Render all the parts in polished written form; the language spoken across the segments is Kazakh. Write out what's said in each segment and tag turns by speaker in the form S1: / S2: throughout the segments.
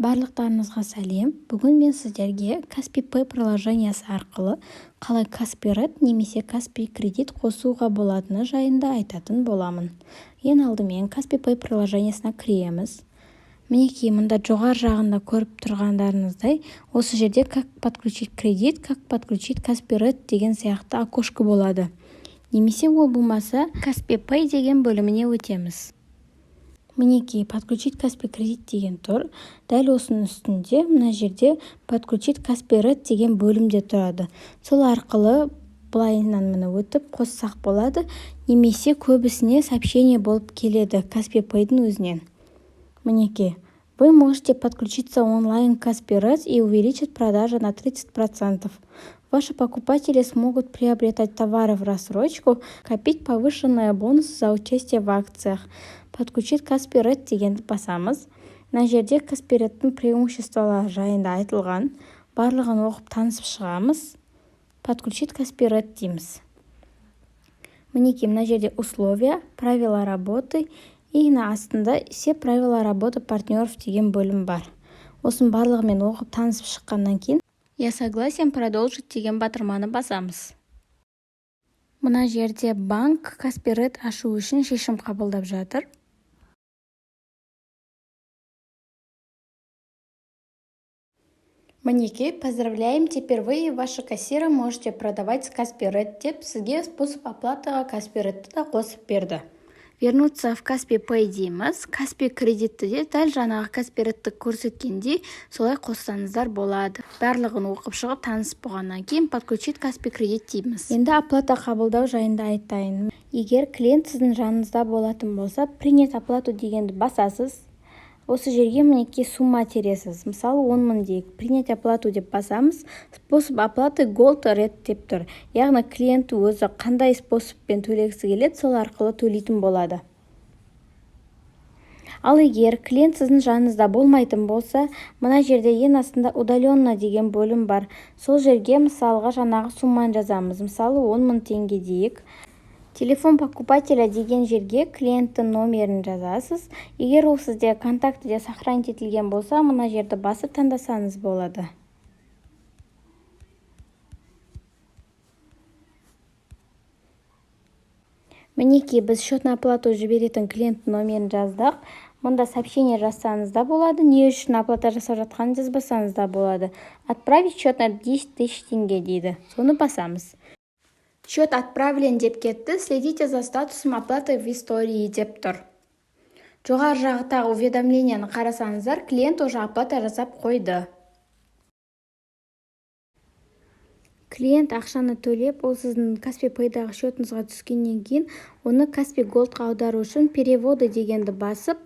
S1: Барлықтарыңызға сәлем. Бүгін мен сіздерге Каспи Pay приложениясы арқылы қалай Каспи Ред немесе Каспи Кредит қосуға болатыны жайында айтатын боламын. Ең алдымен Каспи Pay приложениясына кіреміз. Мінекей, мұнда жоғар жағында көріп тұрғандарыңыздай, осы жерде как подключить кредит, как подключить Каспи Ред деген сияқты окошко болады. Немесе ол болмаса Каспи Pay деген бөліміне өтеміз. Мінекей, подключить Каспи Кредит деген тұр. Дәл осының үстінде мына жерде подключить Каспи Ред деген бөлімде тұрады. Сол арқылы былайынан міне өтіп қоссақ болады, немесе көбісіне сообщение болып келеді Каспи Pay'дің өзінен. Мінекей, вы можете подключиться онлайн к Каспи Ред и увеличить продажи на 30%. Ваши покупатели смогут приобретать товары в рассрочку, копить повышенные бонусы за участие в акциях. Подключить Каспи Ред дегенді басамыз. Мына жерде Каспи Редтің преимуществолары жайында айтылған. Барлығын оқып танысып шығамыз. Подключить Каспи Ред дейміз. Мінекей, мына жерде условия, правила работы и на астында все правила работы партнеров деген бөлім бар. Осының барлығымен оқып танысып шыққаннан кейін я согласен продолжить деген батырманы басамыз. Мына жерде банк Каспи Ред ашу үшін шешім қабылдап жатыр. Мінекей, поздравляем, теперь вы и ваши кассиры можете продавать с Каспи Ред деп сізге способ оплатыға Каспи Редті да қосып берді. Вернуться в Каспи Pay дейміз. Каспи кредитті де дәл жаңағы Каспи Редті көрсеткендей солай қоссаңыздар болады. Барлығын оқып шығып танысып болғаннан кейін подключить Каспи Кредит дейміз. Енді оплата қабылдау жайында айтайын. Егер клиент сіздің жаныңызда болатын болса, принять оплату дегенді басасыз. Осы жерге мінекей сумма тересіз. Мысалы 10 мың дейік. Принять оплату деп басамыз. Способ оплаты Gold Red деп тұр. Яғни клиент өзі қандай способпен төлегісі келеді, сол арқылы төлейтін болады. Ал егер клиент сіздің жаныңызда болмайтын болса, мына жерде ең астында удаленно деген бөлім бар. Сол жерге мысалға жаңағы сумманы жазамыз. Мысалы 10 мың теңге дейік. Телефон покупателя деген жерге клиенттің номерін жазасыз. Егер ол сізде контактіде сохранить етілген болса, мына жерді басып таңдасаңыз болады. Мінекей, біз счетный оплату жіберетін клиенттің номерін жаздық. Мұнда сообщение жазсаңыз да болады, не үшін оплата жасап жатқанын жазбасаңыз да болады. Отправить счет на 10 000 теңге дейді. Соны басамыз. Счет отправлен деп кетті, следите за статусом оплаты в истории деп тұр. Жоғар жақтағы уведомленияны қарасаңыздар, клиент уже оплата жасап қойды. Клиент ақшаны төлеп, ол сіздің Каспи Pay'дағы счетыңызға түскеннен кейін, оны Каспи Gold'ға аудару үшін переводы дегенді басып,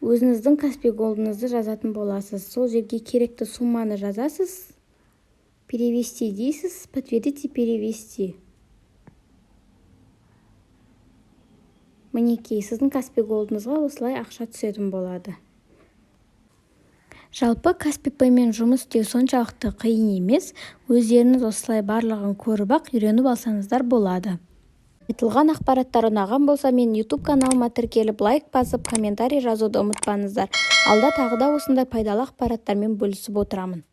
S1: өзіңіздің Каспи Gold'ыңызды жазатын боласыз. Сол жерге керекті сумманы жазасыз, перевести дейсіз, подтвердите перевести. Мінекей, сіздің Каспи Gold'ыңызға осылай ақша түсетін болады. Жалпы Каспи Pay'мен жұмыс істеу соншалықты қиын емес, өздеріңіз осылай барлығын көріп-ақ үйреніп алсаңыздар болады. Айтылған ақпараттар ұнаған болса, мен YouTube каналыма тіркеліп, лайк басып, комментарий жазуды ұмытпаңыздар. Алда тағы да осындай пайдалы ақпараттармен бөлісіп отырамын.